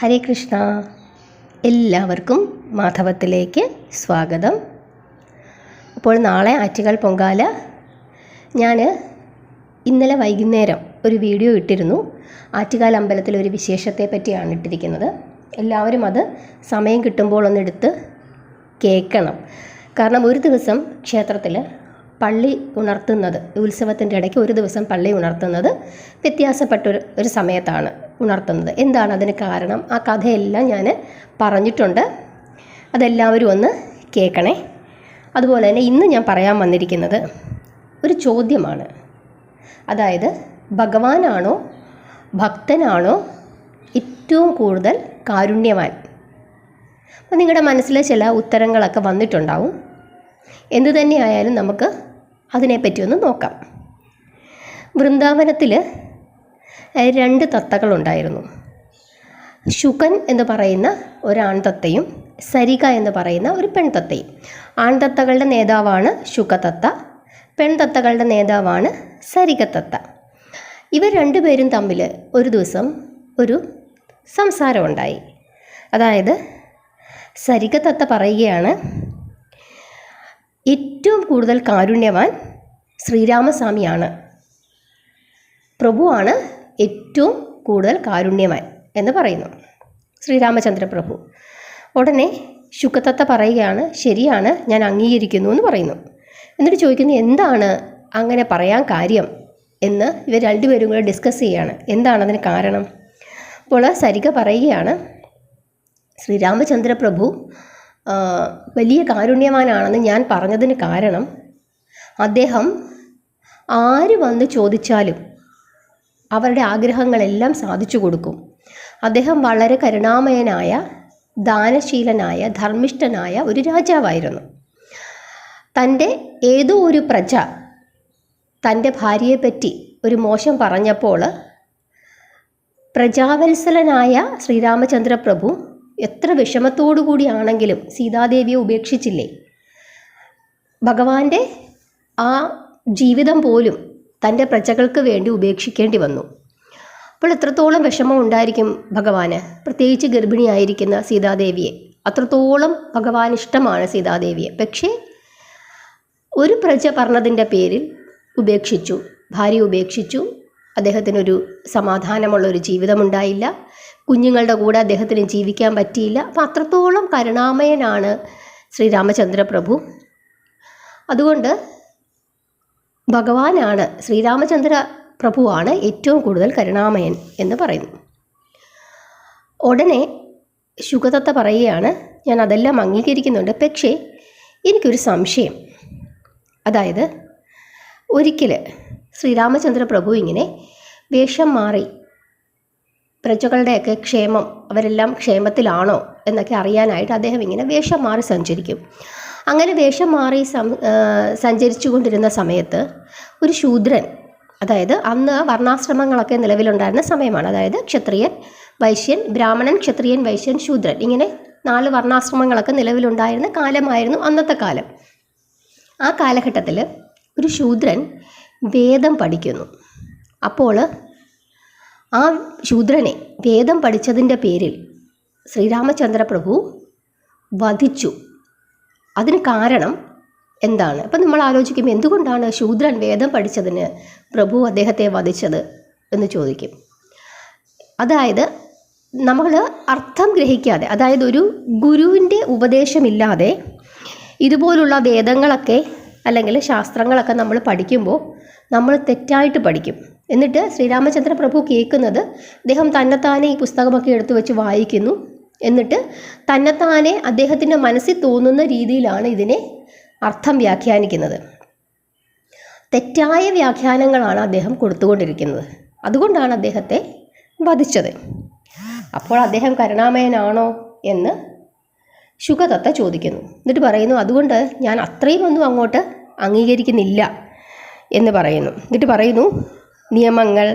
ഹരേ കൃഷ്ണ. എല്ലാവർക്കും മാധവത്തിലേക്ക് സ്വാഗതം. അപ്പോൾ നാളെ ആറ്റുകാൽ പൊങ്കാല. ഞാൻ ഇന്നലെ വൈകുന്നേരം ഒരു വീഡിയോ ഇട്ടിരുന്നു. ആറ്റുകാൽ അമ്പലത്തിലൊരു വിശേഷത്തെ പറ്റിയാണ് ഇട്ടിരിക്കുന്നത്. എല്ലാവരും അത് സമയം കിട്ടുമ്പോൾ ഒന്നെടുത്ത് കേൾക്കണം. കാരണം ഒരു ദിവസം ക്ഷേത്രത്തിൽ പള്ളി ഉണർത്തുന്നത്, ഉത്സവത്തിൻ്റെ ഇടയ്ക്ക് ഒരു ദിവസം പള്ളി ഉണർത്തുന്നത് വ്യത്യാസപ്പെട്ട ഒരു സമയത്താണ് ഉണർത്തുന്നത്. എന്താണ് അതിന് കാരണം? ആ കഥയെല്ലാം ഞാൻ പറഞ്ഞിട്ടുണ്ട്. അതെല്ലാവരും ഒന്ന് കേൾക്കണേ. അതുപോലെ തന്നെ ഇന്ന് ഞാൻ പറയാൻ വന്നിരിക്കുന്നത് ഒരു ചോദ്യമാണ്. അതായത് ഭഗവാനാണോ ഭക്തനാണോ ഏറ്റവും കൂടുതൽ കാരുണ്യവാൻ? അപ്പം നിങ്ങളുടെ മനസ്സിൽ ചില ഉത്തരങ്ങളൊക്കെ വന്നിട്ടുണ്ടാവും. എന്തു തന്നെയായാലും നമുക്ക് അതിനെപ്പറ്റി ഒന്ന് നോക്കാം. വൃന്ദാവനത്തിൽ 2 തത്തകളുണ്ടായിരുന്നു. ശുകൻ എന്ന് പറയുന്ന ഒരു ആൺതത്തയും സരിക എന്ന് പറയുന്ന ഒരു പെൺതത്തയും. ആൺതത്തകളുടെ നേതാവാണ് ശുകതത്ത, പെൺതത്തകളുടെ നേതാവാണ് സരികതത്ത. ഇവർ രണ്ടുപേരും തമ്മിൽ ഒരു ദിവസം ഒരു സംസാരമുണ്ടായി. അതായത് സരികതത്ത പറയുകയാണ്, ഏറ്റവും കൂടുതൽ കാരുണ്യവാൻ ശ്രീരാമസ്വാമിയാണ്, പ്രഭുവാണ് ഏറ്റവും കൂടുതൽ കാരുണ്യവാൻ എന്ന് പറയുന്നു, ശ്രീരാമചന്ദ്ര പ്രഭു. ഉടനെ ശുകതത്ത പറയുകയാണ്, ശരിയാണ്, ഞാൻ അംഗീകരിക്കുന്നു എന്ന് പറയുന്നു. എന്നിട്ട് ചോദിക്കുന്നു, എന്താണ് അങ്ങനെ പറയാൻ കാര്യം എന്ന് ഇവർ രണ്ടുപേരും കൂടെ ഡിസ്കസ് ചെയ്യുകയാണ്. എന്താണ് അതിന് കാരണം? അപ്പോൾ സരിക പറയുകയാണ്, ശ്രീരാമചന്ദ്ര പ്രഭു വലിയ കാരുണ്യവാനാണെന്ന് ഞാൻ പറഞ്ഞതിന് കാരണം അദ്ദേഹം ആര് വന്ന് ചോദിച്ചാലും അവരുടെ ആഗ്രഹങ്ങളെല്ലാം സാധിച്ചു കൊടുക്കും. അദ്ദേഹം വളരെ കരുണാമയനായ, ദാനശീലനായ, ധർമ്മിഷ്ഠനായ ഒരു രാജാവായിരുന്നു. തൻ്റെ ഏതോ ഒരു പ്രജ തൻ്റെ ഭാര്യയെപ്പറ്റി ഒരു മോശം പറഞ്ഞപ്പോൾ പ്രജാവത്സലനായ ശ്രീരാമചന്ദ്ര പ്രഭു എത്ര വിഷമത്തോടു കൂടിയാണെങ്കിലും സീതാദേവിയെ ഉപേക്ഷിച്ചില്ലേ. ഭഗവാന്റെ ആ ജീവിതം പോലും തൻ്റെ പ്രജകൾക്ക് വേണ്ടി ഉപേക്ഷിക്കേണ്ടി വന്നു. അപ്പോൾ എത്രത്തോളം വിഷമം ഉണ്ടായിരിക്കും ഭഗവാന്, പ്രത്യേകിച്ച് ഗർഭിണിയായിരിക്കുന്ന സീതാദേവിയെ. അത്രത്തോളം ഭഗവാൻ ഇഷ്ടമാണ് സീതാദേവിയെ. പക്ഷേ ഒരു പ്രജ പറഞ്ഞതിൻ്റെ പേരിൽ ഉപേക്ഷിച്ചു, ഭാര്യ ഉപേക്ഷിച്ചു. അദ്ദേഹത്തിനൊരു സമാധാനമുള്ളൊരു ജീവിതമുണ്ടായില്ല. കുഞ്ഞുങ്ങളുടെ കൂടെ അദ്ദേഹത്തിന് ജീവിക്കാൻ പറ്റിയില്ല. അപ്പം അത്രത്തോളം കരുണാമയനാണ് ശ്രീരാമചന്ദ്ര പ്രഭു. അതുകൊണ്ട് ഭഗവാനാണ്, ശ്രീരാമചന്ദ്ര പ്രഭുവാണ് ഏറ്റവും കൂടുതൽ കരുണാമയൻ എന്ന് പറയുന്നു. ഉടനെ ശുകതത്ത പറയുകയാണ്, ഞാൻ അതെല്ലാം അംഗീകരിക്കുന്നുണ്ട്, പക്ഷേ എനിക്കൊരു സംശയം. അതായത് ഒരിക്കൽ ശ്രീരാമചന്ദ്ര പ്രഭു ഇങ്ങനെ വേഷം മാറി പ്രജകളുടെയൊക്കെ ക്ഷേമം, അവരെല്ലാം ക്ഷേമത്തിലാണോ എന്നൊക്കെ അറിയാനായിട്ട് അദ്ദേഹം ഇങ്ങനെ വേഷം മാറി സഞ്ചരിക്കും. അങ്ങനെ വേഷം മാറി സഞ്ചരിച്ചു കൊണ്ടിരുന്ന സമയത്ത് ഒരു ശൂദ്രൻ, അതായത് അന്ന് വർണ്ണാശ്രമങ്ങളൊക്കെ നിലവിലുണ്ടായിരുന്ന സമയമാണ്. അതായത് ക്ഷത്രിയൻ, വൈശ്യൻ, ബ്രാഹ്മണൻ, ക്ഷത്രിയൻ, വൈശ്യൻ, ശൂദ്രൻ, ഇങ്ങനെ 4 വർണ്ണാശ്രമങ്ങളൊക്കെ നിലവിലുണ്ടായിരുന്ന കാലമായിരുന്നു അന്നത്തെ കാലം. ആ കാലഘട്ടത്തിൽ ഒരു ശൂദ്രൻ വേദം പഠിക്കുന്നു. അപ്പോൾ ആ ശൂദ്രനെ വേദം പഠിച്ചതിൻ്റെ പേരിൽ ശ്രീരാമചന്ദ്ര പ്രഭു വധിച്ചു. അതിന് കാരണം എന്താണ്? അപ്പം നമ്മൾ ആലോചിക്കും, എന്തുകൊണ്ടാണ് ശൂദ്രൻ വേദം പഠിച്ചതിന് പ്രഭു അദ്ദേഹത്തെ വധിച്ചത് എന്ന് ചോദിക്കും. അതായത് നമ്മൾ അർത്ഥം ഗ്രഹിക്കാതെ, അതായത് ഒരു ഗുരുവിൻ്റെ ഉപദേശമില്ലാതെ ഇതുപോലുള്ള വേദങ്ങളൊക്കെ അല്ലെങ്കിൽ ശാസ്ത്രങ്ങളൊക്കെ നമ്മൾ പഠിക്കുമ്പോൾ നമ്മൾ തെറ്റായിട്ട് പഠിക്കും. എന്നിട്ട് ശ്രീരാമചന്ദ്ര പ്രഭു കേൾക്കുന്നത്, അദ്ദേഹം തന്നെത്താനെ ഈ പുസ്തകമൊക്കെ എടുത്തു വെച്ച് വായിക്കുന്നു. എന്നിട്ട് തന്നെത്താനെ അദ്ദേഹത്തിൻ്റെ മനസ്സിൽ തോന്നുന്ന രീതിയിലാണ് ഇതിനെ അർത്ഥം വ്യാഖ്യാനിക്കുന്നത്. തെറ്റായ വ്യാഖ്യാനങ്ങളാണ് അദ്ദേഹം കൊടുത്തുകൊണ്ടിരിക്കുന്നത്. അതുകൊണ്ടാണ് അദ്ദേഹത്തെ വധിച്ചത്. അപ്പോൾ അദ്ദേഹം കരുണാമയനാണോ എന്ന് ശുകതത്ത ചോദിക്കുന്നു. എന്നിട്ട് പറയുന്നു, അതുകൊണ്ട് ഞാൻ അത്രയും ഒന്നും അങ്ങോട്ട് അംഗീകരിക്കുന്നില്ല എന്ന് പറയുന്നു. എന്നിട്ട് പറയുന്നു, നിയമങ്ങൾ,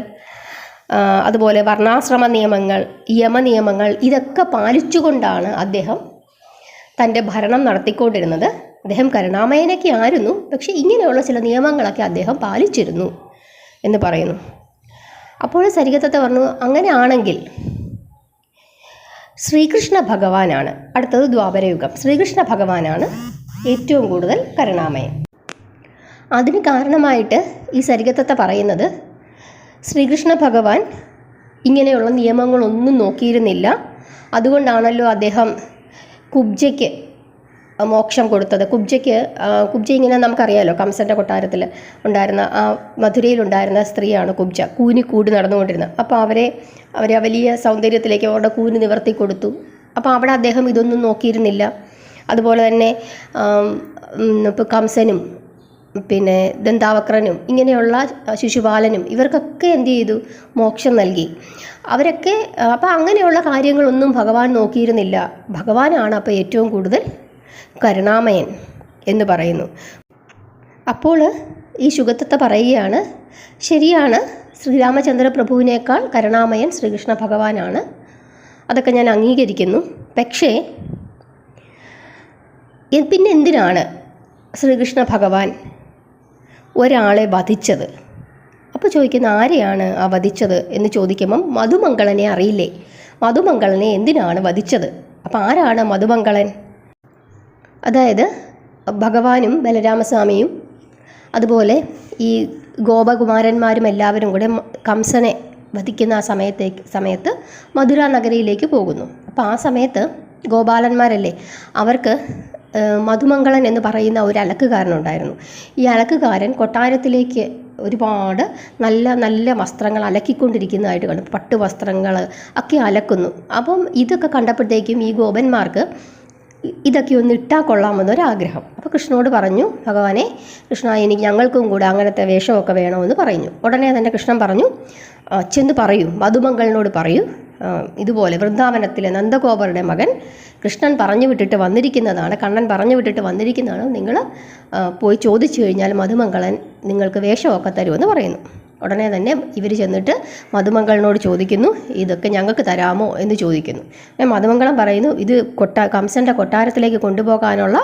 അതുപോലെ വർണ്ണാശ്രമ നിയമങ്ങൾ, യമനിയമങ്ങൾ, ഇതൊക്കെ പാലിച്ചുകൊണ്ടാണ് അദ്ദേഹം തൻ്റെ ഭരണം നടത്തിക്കൊണ്ടിരുന്നത്. അദ്ദേഹം കരുണാമയനൊക്കെ ആയിരുന്നു, പക്ഷേ ഇങ്ങനെയുള്ള ചില നിയമങ്ങളൊക്കെ അദ്ദേഹം പാലിച്ചിരുന്നു എന്ന് പറയുന്നു. അപ്പോൾ സരികത്തത്തെ പറഞ്ഞു, അങ്ങനെയാണെങ്കിൽ ശ്രീകൃഷ്ണ ഭഗവാനാണ്. അടുത്തത് ദ്വാപരയുഗം. ശ്രീകൃഷ്ണ ഭഗവാനാണ് ഏറ്റവും കൂടുതൽ കരുണാമയൻ. അതിന് കാരണമായിട്ട് ഈ സരികത്തത്ത പറയുന്നത്, ശ്രീകൃഷ്ണ ഭഗവാൻ ഇങ്ങനെയുള്ള നിയമങ്ങളൊന്നും നോക്കിയിരുന്നില്ല. അതുകൊണ്ടാണല്ലോ അദ്ദേഹം കുബ്ജയ്ക്ക് മോക്ഷം കൊടുത്തത്. കുബ്ജ ഇങ്ങനെ നമുക്കറിയാമല്ലോ, കംസൻ്റെ കൊട്ടാരത്തിൽ ഉണ്ടായിരുന്ന ആ മധുരയിലുണ്ടായിരുന്ന സ്ത്രീയാണ് കുബ്ജ. കൂടി നടന്നുകൊണ്ടിരുന്നത്. അപ്പോൾ അവരെ വലിയ സൗന്ദര്യത്തിലേക്ക് അവരുടെ കൂന് നിവർത്തി കൊടുത്തു. അപ്പോൾ അവിടെ അദ്ദേഹം ഇതൊന്നും നോക്കിയിരുന്നില്ല. അതുപോലെ തന്നെ ഇപ്പോൾ കംസനും പിന്നെ ദന്താവക്രനും ഇങ്ങനെയുള്ള ശിശുപാലനും ഇവർക്കൊക്കെ എന്ത് ചെയ്തു? മോക്ഷം നൽകി. അവരൊക്കെ അപ്പോൾ അങ്ങനെയുള്ള കാര്യങ്ങളൊന്നും ഭഗവാൻ നോക്കിയിരുന്നില്ല. ഭഗവാനാണ് അപ്പോൾ ഏറ്റവും കൂടുതൽ കരുണാമയൻ എന്ന് പറയുന്നു. അപ്പോൾ ഈ ശുഗത്തത്ത പറയുകയാണ്, ശരിയാണ്, ശ്രീരാമചന്ദ്ര പ്രഭുവിനേക്കാൾ കരുണാമയൻ ശ്രീകൃഷ്ണ ഭഗവാനാണ്. അതൊക്കെ ഞാൻ അംഗീകരിക്കുന്നു. പക്ഷേ പിന്നെ എന്തിനാണ് ശ്രീകൃഷ്ണ ഭഗവാൻ ഒരാളെ വധിച്ചത്? അപ്പോൾ ചോദിക്കുന്ന, ആരെയാണ് ആ വധിച്ചത് എന്ന് ചോദിക്കുമ്പം മധുമംഗളനെ അറിയില്ലേ? മധുമംഗളനെ എന്തിനാണ് വധിച്ചത്? അപ്പോൾ ആരാണ് മധുമംഗളൻ? അതായത് ഭഗവാനും ബലരാമസ്വാമിയും അതുപോലെ ഈ ഗോപകുമാരന്മാരും എല്ലാവരും കൂടെ കംസനെ വധിക്കുന്ന ആ സമയത്ത് മധുര നഗരിയിലേക്ക് പോകുന്നു. അപ്പോൾ ആ സമയത്ത് ഗോപാലന്മാരല്ലേ, അവർക്ക് മധുമംഗളൻ എന്ന് പറയുന്ന ഒരു അലക്കുകാരനുണ്ടായിരുന്നു. ഈ അലക്കുകാരൻ കൊട്ടാരത്തിലേക്ക് ഒരുപാട് നല്ല നല്ല വസ്ത്രങ്ങൾ അലക്കിക്കൊണ്ടിരിക്കുന്നതായിട്ട് കണ്ടു. പട്ടുവസ്ത്രങ്ങൾ ഒക്കെ അലക്കുന്നു. അപ്പം ഇതൊക്കെ കണ്ടപ്പോഴത്തേക്കും ഈ ഗോപന്മാർക്ക് ഇതൊക്കെ ഒന്ന് ഇട്ടാൽ കൊള്ളാമെന്നൊരാഗ്രഹം. അപ്പോൾ കൃഷ്ണനോട് പറഞ്ഞു, ഭഗവാനെ കൃഷ്ണ, ഞങ്ങൾക്കും കൂടെ അങ്ങനത്തെ വേഷമൊക്കെ വേണമെന്ന് പറഞ്ഞു. ഉടനെ തന്നെ കൃഷ്ണൻ പറഞ്ഞു, ചെന്ന് പറയൂ, മധുമംഗളനോട് പറയൂ, ഇതുപോലെ വൃന്ദാവനത്തിലെ നന്ദഗോപരുടെ മകൻ കൃഷ്ണൻ പറഞ്ഞു വിട്ടിട്ട് വന്നിരിക്കുന്നതാണ്, കണ്ണൻ പറഞ്ഞു വിട്ടിട്ട് വന്നിരിക്കുന്നതാണ്. നിങ്ങൾ പോയി ചോദിച്ചു കഴിഞ്ഞാൽ മധുമംഗളൻ നിങ്ങൾക്ക് വേഷമൊക്കെ തരുമെന്ന് പറയുന്നു. ഉടനെ തന്നെ ഇവർ ചെന്നിട്ട് മധുമംഗളനോട് ചോദിക്കുന്നു, ഇതൊക്കെ ഞങ്ങൾക്ക് തരാമോ എന്ന് ചോദിക്കുന്നു. മധുമംഗളം പറയുന്നു, ഇത് കംസൻ്റെ കൊട്ടാരത്തിലേക്ക് കൊണ്ടുപോകാനുള്ള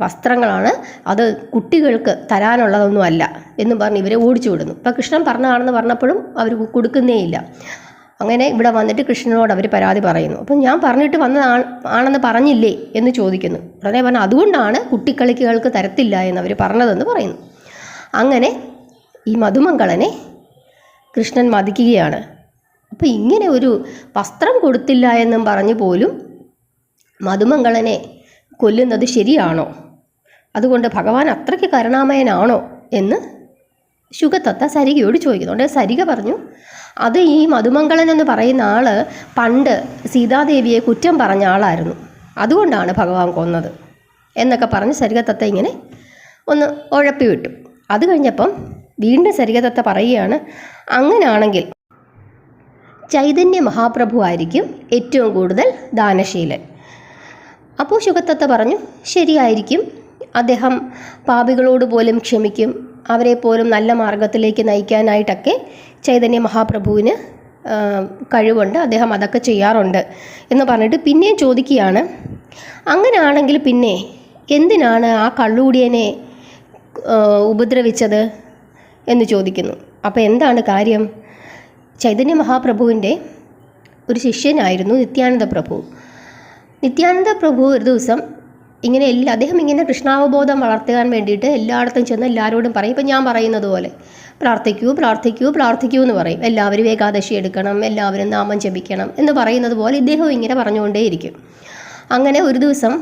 വസ്ത്രങ്ങളാണ്, അത് കുട്ടികൾക്ക് തരാനുള്ളതൊന്നുമല്ല എന്നും പറഞ്ഞ് ഇവരെ ഓടിച്ചു വിടുന്നു. അപ്പോൾ കൃഷ്ണൻ പറഞ്ഞതാണെന്ന് പറഞ്ഞപ്പോഴും അവർ കൊടുക്കുന്നേയില്ല. അങ്ങനെ ഇവിടെ വന്നിട്ട് കൃഷ്ണനോട് അവർ പരാതി പറയുന്നു. അപ്പം ഞാൻ പറഞ്ഞിട്ട് ആണെന്ന് പറഞ്ഞില്ലേ എന്ന് ചോദിക്കുന്നു. ഉടനെ പറഞ്ഞു, അതുകൊണ്ടാണ് കുട്ടിക്കളിക്കുകൾക്ക് തരത്തില്ല എന്നവർ പറഞ്ഞതെന്ന് പറയുന്നു. അങ്ങനെ ഈ മധുമംഗളനെ കൃഷ്ണൻ മതിക്കുകയാണ്. അപ്പോൾ ഇങ്ങനെ ഒരു വസ്ത്രം കൊടുത്തില്ല എന്നും പറഞ്ഞു പോലും മധുമംഗളനെ കൊല്ലുന്നത് ശരിയാണോ? അതുകൊണ്ട് ഭഗവാൻ അത്രയ്ക്ക് കരുണാമയനാണോ എന്ന് ശുഗത്തത്ത സരികയോട് ചോദിക്കുന്നു. അതുകൊണ്ട് സരിക പറഞ്ഞു, അത് ഈ മധുമംഗളൻ എന്ന് പറയുന്ന ആൾ പണ്ട് സീതാദേവിയെ കുറ്റം പറഞ്ഞ ആളായിരുന്നു, അതുകൊണ്ടാണ് ഭഗവാൻ കൊന്നത് എന്നൊക്കെ പറഞ്ഞ് സരികത്തത്ത ഇങ്ങനെ ഒന്ന് ഉഴപ്പി വിട്ടു. അത് കഴിഞ്ഞപ്പം വീണ്ടും സരികത്തത്ത പറയുകയാണ്, അങ്ങനെയാണെങ്കിൽ ചൈതന്യ മഹാപ്രഭു ആയിരിക്കും ഏറ്റവും കൂടുതൽ ദാനശീലൻ. അപ്പോൾ ശുഗത്തത്ത പറഞ്ഞു, ശരിയായിരിക്കും, അദ്ദേഹം പാപികളോട് പോലും ക്ഷമിക്കും, അവരെ പോലും നല്ല മാർഗത്തിലേക്ക് നയിക്കാനായിട്ടൊക്കെ ചൈതന്യ മഹാപ്രഭുവിന് കഴിവുണ്ട്, അദ്ദേഹം അതൊക്കെ ചെയ്യാറുണ്ട് എന്ന് പറഞ്ഞിട്ട് പിന്നെയും ചോദിക്കുകയാണ്, അങ്ങനെയാണെങ്കിൽ പിന്നെ എന്തിനാണ് ആ കള്ളുകൂടിയനെ ഉപദ്രവിച്ചത് എന്ന് ചോദിക്കുന്നു. അപ്പോൾ എന്താണ് കാര്യം? ചൈതന്യ മഹാപ്രഭുവിൻ്റെ ഒരു ശിഷ്യനായിരുന്നു നിത്യാനന്ദ പ്രഭു. നിത്യാനന്ദ പ്രഭു ഒരു ദിവസം ഇങ്ങനെ അദ്ദേഹം ഇങ്ങനെ കൃഷ്ണാവബോധം വളർത്താൻ വേണ്ടിയിട്ട് എല്ലായിടത്തും ചെന്ന് എല്ലാവരോടും പറയും. ഇപ്പം ഞാൻ പറയുന്നത് പോലെ പ്രാർത്ഥിക്കൂ പ്രാർത്ഥിക്കൂ പ്രാർത്ഥിക്കൂ എന്ന് പറയും. എല്ലാവരും ഏകാദശി എടുക്കണം, എല്ലാവരും നാമം ജപിക്കണം എന്ന് പറയുന്നത് പോലെ ഇദ്ദേഹം ഇങ്ങനെ പറഞ്ഞുകൊണ്ടേയിരിക്കും. അങ്ങനെ ഒരു ദിവസം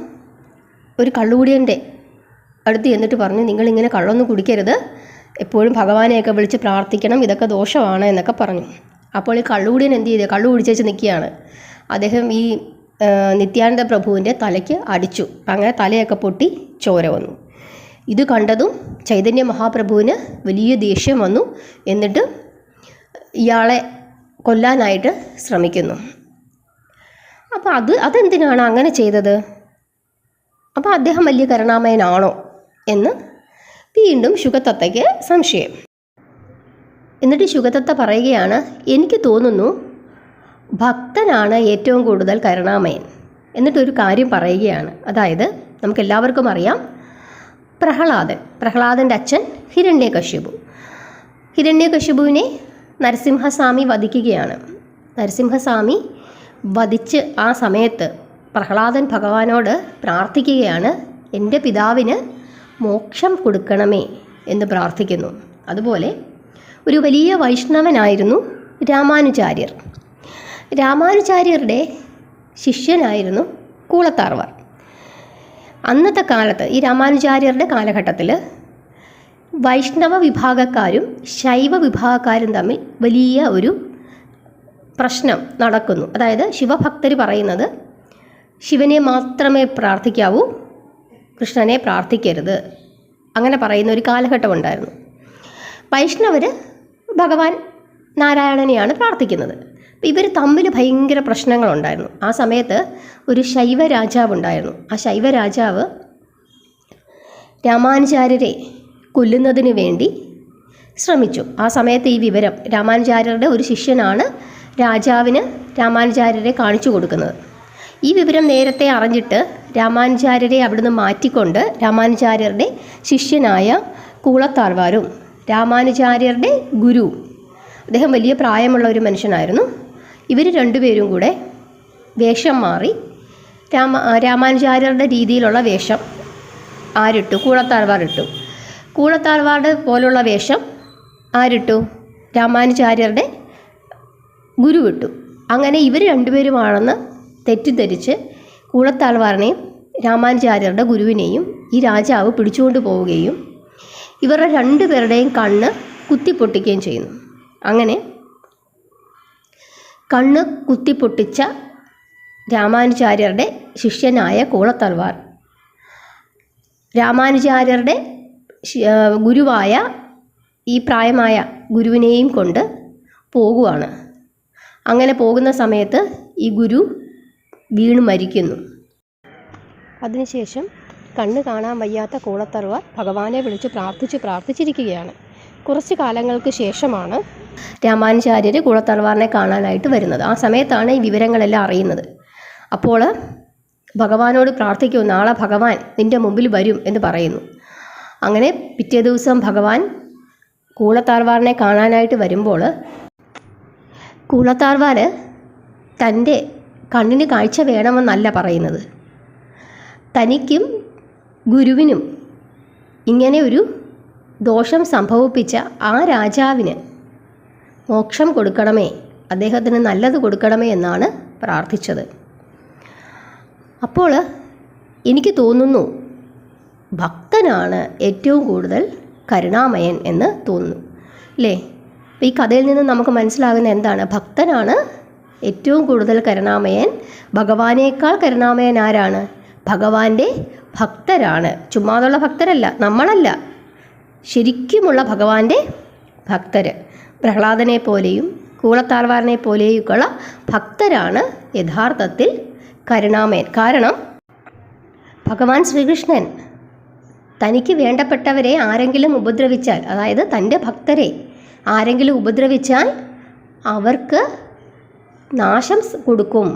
ഒരു കള്ളുകൂടിയൻ്റെ അടുത്ത് ചെന്നിട്ട് പറഞ്ഞു, നിങ്ങളിങ്ങനെ കള്ളൊന്നും കുടിക്കരുത്, എപ്പോഴും ഭഗവാനെയൊക്കെ വിളിച്ച് പ്രാർത്ഥിക്കണം, ഇതൊക്കെ ദോഷമാണ് എന്നൊക്കെ പറഞ്ഞു. അപ്പോൾ ഈ കള്ളുകൂടിയൻ എന്ത് ചെയ്തത്? കള്ളു കുടിച്ചേച്ച് നിൽക്കുകയാണ്. അദ്ദേഹം ഈ നിത്യാനന്ദ പ്രഭുവിൻ്റെ തലയ്ക്ക് അടിച്ചു. അങ്ങനെ തലയൊക്കെ പൊട്ടി ചോര വന്നു. ഇത് കണ്ടതും ചൈതന്യ മഹാപ്രഭുവിന് വലിയ ദേഷ്യം വന്നു. എന്നിട്ട് ഇയാളെ കൊല്ലാനായിട്ട് ശ്രമിക്കുന്നു. അപ്പോൾ അതെന്തിനാണ് അങ്ങനെ ചെയ്തത്? അപ്പോൾ അദ്ദേഹം വലിയ കരുണാമയനാണോ എന്ന് വീണ്ടും ശുഗത്തത്തയ്ക്ക് സംശയം. എന്നിട്ട് ശുഗത്തത്ത പറയുകയാണ്, എനിക്ക് തോന്നുന്നു ഭക്തനാണ് ഏറ്റവും കൂടുതൽ കരുണാമയൻ. എന്നിട്ടൊരു കാര്യം പറയുകയാണ്. അതായത് നമുക്കെല്ലാവർക്കും അറിയാം, പ്രഹ്ലാദൻ്റെ അച്ഛൻ ഹിരണ്യകശിപുവിനെ നരസിംഹസ്വാമി വധിക്കുകയാണ്. നരസിംഹസ്വാമി വധിച്ച് ആ സമയത്ത് പ്രഹ്ലാദൻ ഭഗവാനോട് പ്രാർത്ഥിക്കുകയാണ്, എൻ്റെ പിതാവിന് മോക്ഷം കൊടുക്കണമേ എന്ന് പ്രാർത്ഥിക്കുന്നു. അതുപോലെ ഒരു വലിയ വൈഷ്ണവനായിരുന്നു രാമാനുജാര്യർ. രാമാനുജാര്യരുടെ ശിഷ്യനായിരുന്നു കൂളത്താർവാർ. അന്നത്തെ കാലത്ത് ഈ രാമാനുജാര്യരുടെ കാലഘട്ടത്തിൽ വൈഷ്ണവ വിഭാഗക്കാരും ശൈവ വിഭാഗക്കാരും തമ്മിൽ വലിയ ഒരു പ്രശ്നം നടക്കുന്നു. അതായത് ശിവഭക്തർ പറയുന്നത് ശിവനെ മാത്രമേ പ്രാർത്ഥിക്കാവൂ, കൃഷ്ണനെ പ്രാർത്ഥിക്കരുത്, അങ്ങനെ പറയുന്ന ഒരു കാലഘട്ടം ഉണ്ടായിരുന്നു. വൈഷ്ണവർ ഭഗവാൻ നാരായണനെയാണ് പ്രാർത്ഥിക്കുന്നത്. ഇവർ തമ്മിൽ ഭയങ്കര പ്രശ്നങ്ങളുണ്ടായിരുന്നു. ആ സമയത്ത് ഒരു ശൈവ രാജാവ് ഉണ്ടായിരുന്നു. ആ ശൈവ രാജാവ് രാമാനുജാര്യരെ കൊല്ലുന്നതിന് വേണ്ടി ശ്രമിച്ചു. ആ സമയത്ത് ഈ വിവരം രാമാനുജാര്യരുടെ ഒരു ശിഷ്യനാണ് രാജാവിന് രാമാനുജാര്യരെ കാണിച്ചു കൊടുക്കുന്നത്. ഈ വിവരം നേരത്തെ അറിഞ്ഞിട്ട് രാമാനുജാര്യരെ അവിടുന്ന് മാറ്റിക്കൊണ്ട് രാമാനുജാര്യരുടെ ശിഷ്യനായ കൂളത്താർവാരും രാമാനുജാര്യരുടെ ഗുരു, അദ്ദേഹം വലിയ പ്രായമുള്ള ഒരു മനുഷ്യനായിരുന്നു, ഇവർ രണ്ടുപേരും കൂടെ വേഷം മാറി രാമാനുജാര്യരുടെ രീതിയിലുള്ള വേഷം ആരിട്ടു? കൂളത്താർവാർ ഇട്ടു. കൂളത്താർവാറുടെ പോലുള്ള വേഷം ആരിട്ടു? രാമാനുജാര്യരുടെ ഗുരു ഇട്ടു. അങ്ങനെ ഇവർ രണ്ടുപേരുമാണെന്ന് തെറ്റിദ്ധരിച്ച് കൂളത്താർവാറിനെയും രാമാനുജാര്യരുടെ ഗുരുവിനെയും ഈ രാജാവ് പിടിച്ചുകൊണ്ട് പോവുകയും ഇവരുടെ രണ്ടുപേരുടെയും കണ്ണ് കുത്തിപ്പൊട്ടിക്കുകയും ചെയ്യുന്നു. അങ്ങനെ കണ്ണ് കുത്തിപ്പൊട്ടിച്ച രാമാനുജാര്യരുടെ ശിഷ്യനായ കൂളത്താർവാർ രാമാനുജാര്യരുടെ ഗുരുവായ ഈ പ്രായമായ ഗുരുവിനെയും കൊണ്ട് പോകുവാണ്. അങ്ങനെ പോകുന്ന സമയത്ത് ഈ ഗുരു വീണ് മരിക്കുന്നു. അതിനുശേഷം കണ്ണ് കാണാൻ വയ്യാത്ത കൂളത്താർവാർ ഭഗവാനെ വിളിച്ച് പ്രാർത്ഥിച്ചിരിക്കുകയാണ്. കുറച്ച് കാലങ്ങൾക്ക് ശേഷമാണ് രാമാനുജാര്യർ കൂളത്താർവാറിനെ കാണാനായിട്ട് വരുന്നത്. ആ സമയത്താണ് ഈ വിവരങ്ങളെല്ലാം അറിയുന്നത്. അപ്പോൾ ഭഗവാനോട് പ്രാർത്ഥിക്കൂ, നാളെ ഭഗവാൻ നിൻ്റെ മുമ്പിൽ വരും എന്ന് പറയുന്നു. അങ്ങനെ പിറ്റേ ദിവസം ഭഗവാൻ കൂളത്താർവാറിനെ കാണാനായിട്ട് വരുമ്പോൾ കൂളത്താർവാർ തൻ്റെ കണ്ണിന് കാഴ്ച വേണമെന്നല്ല പറയുന്നത്, തനിക്കും ഗുരുവിനും ഇങ്ങനെ ഒരു ദോഷം സംഭവിപ്പിച്ച ആ രാജാവിന് മോക്ഷം കൊടുക്കണമേ, അദ്ദേഹത്തിന് നല്ലത് കൊടുക്കണമേ എന്നാണ് പ്രാർത്ഥിച്ചത്. അപ്പോൾ എനിക്ക് തോന്നുന്നു ഭക്തനാണ് ഏറ്റവും കൂടുതൽ കരുണാമയൻ എന്ന് തോന്നുന്നു, അല്ലേ? അപ്പോൾ ഈ കഥയിൽ നിന്ന് നമുക്ക് മനസ്സിലാകുന്ന എന്താണ്? ഭക്തനാണ് ഏറ്റവും കൂടുതൽ കരുണാമയൻ. ഭഗവാനേക്കാൾ കരുണാമയൻ ആരാണ്? ഭഗവാന്റെ ഭക്തരാണ്. ചുമ്മാതുള്ള ഭക്തരല്ല, നമ്മളല്ല, ശരിക്കുമുള്ള ഭഗവാന്റെ ഭക്തർ. പ്രഹ്ലാദനെ പോലെയും കൂളത്താർവാറിനെ പോലെയൊക്കെയുള്ള ഭക്തരാണ് യഥാർത്ഥത്തിൽ കരുണാമയൻ. കാരണം ഭഗവാൻ ശ്രീകൃഷ്ണൻ തനിക്ക് വേണ്ടപ്പെട്ടവരെ ആരെങ്കിലും ഉപദ്രവിച്ചാൽ, അതായത് തൻ്റെ ഭക്തരെ ആരെങ്കിലും ഉപദ്രവിച്ചാൽ അവർക്ക് നാശം കൊടുക്കും,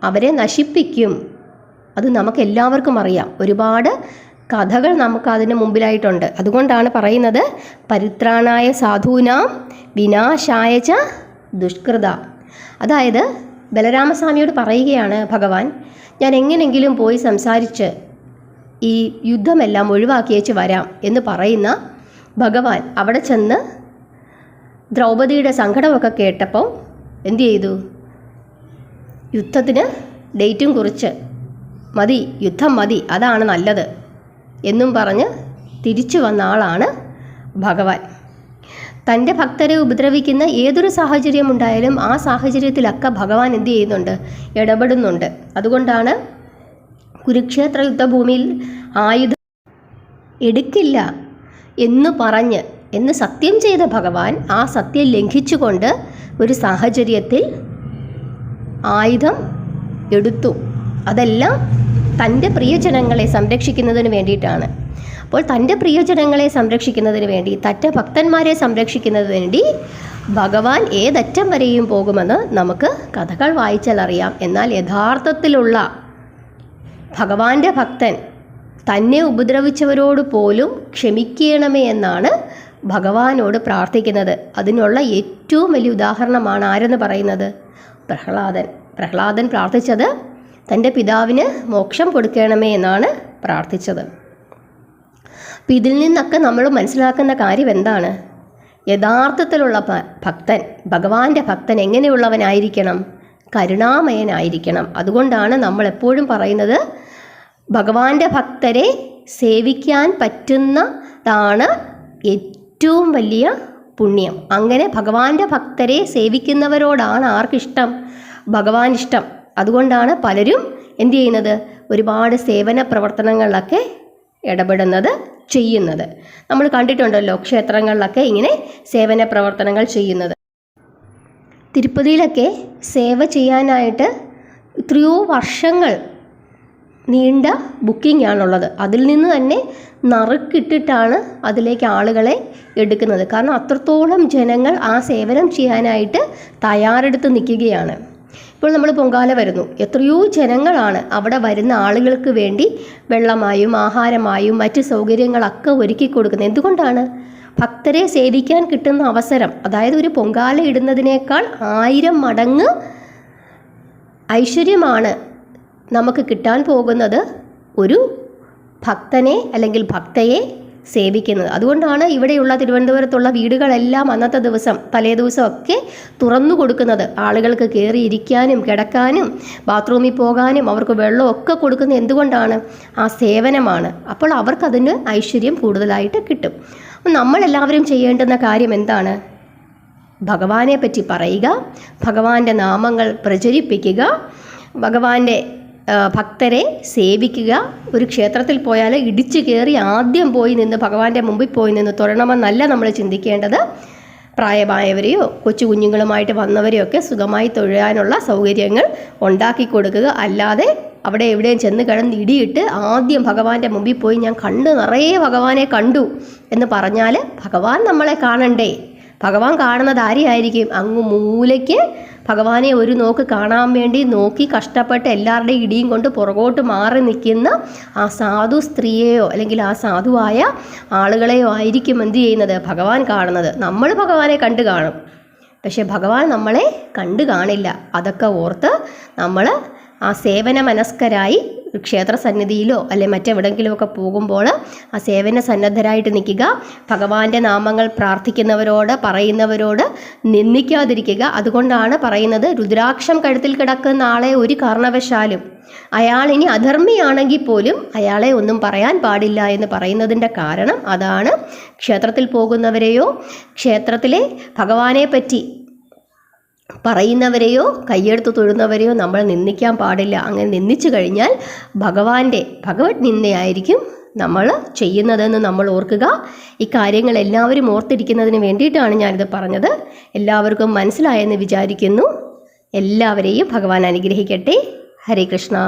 അവരെ നശിപ്പിക്കും. അത് നമുക്കെല്ലാവർക്കും അറിയാം. ഒരുപാട് കഥകൾ നമുക്ക് അതിന് മുമ്പിലായിട്ടുണ്ട്. അതുകൊണ്ടാണ് പറയുന്നത് പരിത്രാണായ സാധൂനാം വിനാശായ ച ദുഷ്കൃത. അതായത് ബലരാമസ്വാമിയോട് പറയുകയാണ് ഭഗവാൻ, ഞാൻ എങ്ങനെയെങ്കിലും പോയി സംസാരിച്ച് ഈ യുദ്ധമെല്ലാം ഒഴിവാക്കിയേച്ച് വരാം എന്ന് പറയുന്ന ഭഗവാൻ അവിടെ ചെന്ന് ദ്രൗപദിയുടെ സങ്കടമൊക്കെ കേട്ടപ്പോൾ എന്തു ചെയ്തു? യുദ്ധത്തിന് ഡേറ്റും കുറിച്ച് മതി, യുദ്ധം മതി, അതാണ് നല്ലത് എന്നും പറഞ്ഞ് തിരിച്ചു വന്ന ആളാണ് ഭഗവാൻ. തൻ്റെ ഭക്തരെ ഉപദ്രവിക്കുന്ന ഏതൊരു സാഹചര്യം ഉണ്ടായാലും ആ സാഹചര്യത്തിലൊക്കെ ഭഗവാൻ എന്ത് ചെയ്യുന്നുണ്ട്? ഇടപെടുന്നുണ്ട്. അതുകൊണ്ടാണ് കുരുക്ഷേത്ര യുദ്ധഭൂമിയിൽ ആയുധം എടുക്കില്ല എന്ന് സത്യം ചെയ്ത ഭഗവാൻ ആ സത്യം ലംഘിച്ചുകൊണ്ട് ഒരു സാഹചര്യത്തിൽ ആയുധം എടുത്തു. അതെല്ലാം തൻ്റെ പ്രിയജനങ്ങളെ സംരക്ഷിക്കുന്നതിന് വേണ്ടിയിട്ടാണ്. അപ്പോൾ തൻ്റെ പ്രിയജനങ്ങളെ സംരക്ഷിക്കുന്നതിന് വേണ്ടി, തൻ്റെ ഭക്തന്മാരെ സംരക്ഷിക്കുന്നതിന് വേണ്ടി ഭഗവാൻ ഏതറ്റം വരെയും പോകുമെന്ന് നമുക്ക് കഥകൾ വായിച്ചാൽ അറിയാം. എന്നാൽ യഥാർത്ഥത്തിലുള്ള ഭഗവാന്റെ ഭക്തൻ തന്നെ ഉപദ്രവിച്ചവരോട് പോലും ക്ഷമിക്കണമേ എന്നാണ് ഭഗവാനോട് പ്രാർത്ഥിക്കുന്നത്. അതിനുള്ള ഏറ്റവും വലിയ ഉദാഹരണമാണ് ആരെന്ന് പറയുന്നത്? പ്രഹ്ലാദൻ. പ്രഹ്ലാദൻ പ്രാർത്ഥിച്ചത് തൻ്റെ പിതാവിന് മോക്ഷം കൊടുക്കണമേ എന്നാണ് പ്രാർത്ഥിച്ചത്. അപ്പം ഇതിൽ നിന്നൊക്കെ നമ്മൾ മനസ്സിലാക്കുന്ന കാര്യം എന്താണ്? യഥാർത്ഥത്തിലുള്ള ഭക്തൻ, ഭഗവാന്റെ ഭക്തൻ എങ്ങനെയുള്ളവനായിരിക്കണം? കരുണാമയനായിരിക്കണം. അതുകൊണ്ടാണ് നമ്മൾ എപ്പോഴും പറയുന്നത് ഭഗവാന്റെ ഭക്തരെ സേവിക്കാൻ പറ്റുന്നതാണ് ഏറ്റവും വലിയ പുണ്യം. അങ്ങനെ ഭഗവാന്റെ ഭക്തരെ സേവിക്കുന്നവരോടാണ് ആർക്കിഷ്ടം? ഭഗവാൻ ഇഷ്ടം. അതുകൊണ്ടാണ് പലരും എന്ത് ചെയ്യുന്നത്? ഒരുപാട് സേവന പ്രവർത്തനങ്ങളിലൊക്കെ ഇടപെടുന്നത്, ചെയ്യുന്നത്. നമ്മൾ കണ്ടിട്ടുണ്ടല്ലോ ക്ഷേത്രങ്ങളിലൊക്കെ ഇങ്ങനെ സേവന പ്രവർത്തനങ്ങൾ ചെയ്യുന്നത്. തിരുപ്പതിയിലൊക്കെ സേവ ചെയ്യാനായിട്ട് എത്രയോ വർഷങ്ങൾ നീണ്ട ബുക്കിംഗ് ആണുള്ളത്. അതിൽ നിന്ന് തന്നെ നറുക്കിട്ടിട്ടാണ് അതിലേക്ക് ആളുകളെ എടുക്കുന്നത്. കാരണം അത്രത്തോളം ജനങ്ങൾ ആ സേവനം ചെയ്യാനായിട്ട് തയ്യാറെടുത്ത് നിൽക്കുകയാണ്. ഇപ്പോൾ നമ്മൾ പൊങ്കാല വരുന്നു, എത്രയോ ജനങ്ങളാണ് അവിടെ വരുന്ന ആളുകൾക്ക് വേണ്ടി വെള്ളമായും ആഹാരമായും മറ്റ് സൗകര്യങ്ങളൊക്കെ ഒരുക്കി കൊടുക്കുന്നത്. എന്തുകൊണ്ടാണ്? ഭക്തരെ സേവിക്കാൻ കിട്ടുന്ന അവസരം, അതായത് ഒരു പൊങ്കാല ഇടുന്നതിനേക്കാൾ 1000 മടങ്ങ് ഐശ്വര്യമാണ് നമുക്ക് കിട്ടാൻ പോകുന്നത് ഒരു ഭക്തനെ അല്ലെങ്കിൽ ഭക്തയെ സേവിക്കുന്നത്. അതുകൊണ്ടാണ് ഇവിടെയുള്ള തിരുവനന്തപുരത്തുള്ള വീടുകളെല്ലാം അന്നത്തെ ദിവസം, തലേ ദിവസമൊക്കെ തുറന്നു കൊടുക്കുന്നത്. ആളുകൾക്ക് കയറി ഇരിക്കാനും കിടക്കാനും ബാത്റൂമിൽ പോകാനും അവർക്ക് വെള്ളമൊക്കെ കൊടുക്കുന്നത് എന്തുകൊണ്ടാണ്? ആ സേവനമാണ്. അപ്പോൾ അവർക്കതിന് ഐശ്വര്യം കൂടുതലായിട്ട് കിട്ടും. നമ്മളെല്ലാവരും ചെയ്യേണ്ടുന്ന കാര്യം എന്താണ്? ഭഗവാനെ പറ്റി പറയുക, ഭഗവാന്റെ നാമങ്ങൾ പ്രചരിപ്പിക്കുക, ഭഗവാന്റെ ഭക്തരെ സേവിക്കുക. ഒരു ക്ഷേത്രത്തിൽ പോയാൽ ഇടിച്ചു കയറി ആദ്യം പോയി നിന്ന് ഭഗവാന്റെ മുമ്പിൽ പോയി നിന്ന് തൊഴണമെന്നല്ല നമ്മൾ ചിന്തിക്കേണ്ടത്. പ്രായമായവരെയോ കൊച്ചു കുഞ്ഞുങ്ങളുമായിട്ട് വന്നവരെയൊക്കെ സുഖമായി തൊഴാനുള്ള സൗകര്യങ്ങൾ ഉണ്ടാക്കി കൊടുക്കുക. അല്ലാതെ അവിടെ എവിടെയും ചെന്ന് കിടന്ന് ഇടിയിട്ട് ആദ്യം ഭഗവാന്റെ മുമ്പിൽ പോയി ഞാൻ നിറയെ ഭഗവാനെ കണ്ടു എന്ന് പറഞ്ഞാൽ ഭഗവാൻ നമ്മളെ കാണണ്ടേ? ഭഗവാൻ കാണുന്നത് ആരെയായിരിക്കും? അങ്ങ് മൂലയ്ക്ക് ഭഗവാനെ ഒരു നോക്ക് കാണാൻ വേണ്ടി നോക്കി കഷ്ടപ്പെട്ട് എല്ലാവരുടെയും ഇടിയും കൊണ്ട് പുറകോട്ട് മാറി നിൽക്കുന്ന ആ സാധു സ്ത്രീയെയോ അല്ലെങ്കിൽ ആ സാധുവായ ആളുകളെയോ ആയിരിക്കും എന്ത് ചെയ്യുന്നത്? ഭഗവാൻ കാണുന്നത്. നമ്മൾ ഭഗവാനെ കണ്ടു കാണും, പക്ഷെ ഭഗവാൻ നമ്മളെ കണ്ടു കാണില്ല. അതൊക്കെ ഓർത്ത് നമ്മൾ ആ സേവന മനസ്കരായി ക്ഷേത്ര സന്നിധിയിലോ അല്ലെ മറ്റെവിടെങ്കിലുമൊക്കെ പോകുമ്പോൾ ആ സേവന സന്നദ്ധരായിട്ട് നിൽക്കുക. ഭഗവാന്റെ നാമങ്ങൾ പ്രാർത്ഥിക്കുന്നവരോട് പറയുന്നവരോട് നിന്ദിക്കാതിരിക്കുക. അതുകൊണ്ടാണ് പറയുന്നത് രുദ്രാക്ഷം കഴുത്തിൽ കിടക്കുന്ന ആളെ ഒരു കാരണവശാലും അയാൾ ഇനി അധർമ്മിയാണെങ്കിൽ പോലും അയാളെ ഒന്നും പറയാൻ പാടില്ല എന്ന് പറയുന്നതിൻ്റെ കാരണം അതാണ്. ക്ഷേത്രത്തിൽ പോകുന്നവരെയോ ക്ഷേത്രത്തിലെ ഭഗവാനെ പറ്റി പറയുന്നവരെയോ കയ്യെടുത്ത് തൊഴുന്നവരെയോ നമ്മൾ നിന്ദിക്കാൻ പാടില്ല. അങ്ങനെ നിന്ദിച്ചു കഴിഞ്ഞാൽ ഭഗവത് നിന്ദയായിരിക്കും നമ്മൾ ചെയ്യുന്നതെന്ന് നമ്മൾ ഓർക്കുക. ഈ കാര്യങ്ങൾ എല്ലാവരും ഓർത്തിരിക്കുന്നതിന് വേണ്ടിയിട്ടാണ് ഞാനിത് പറഞ്ഞത്. എല്ലാവർക്കും മനസ്സിലായെന്ന് വിചാരിക്കുന്നു. എല്ലാവരെയും ഭഗവാൻ അനുഗ്രഹിക്കട്ടെ. ഹരേ കൃഷ്ണ.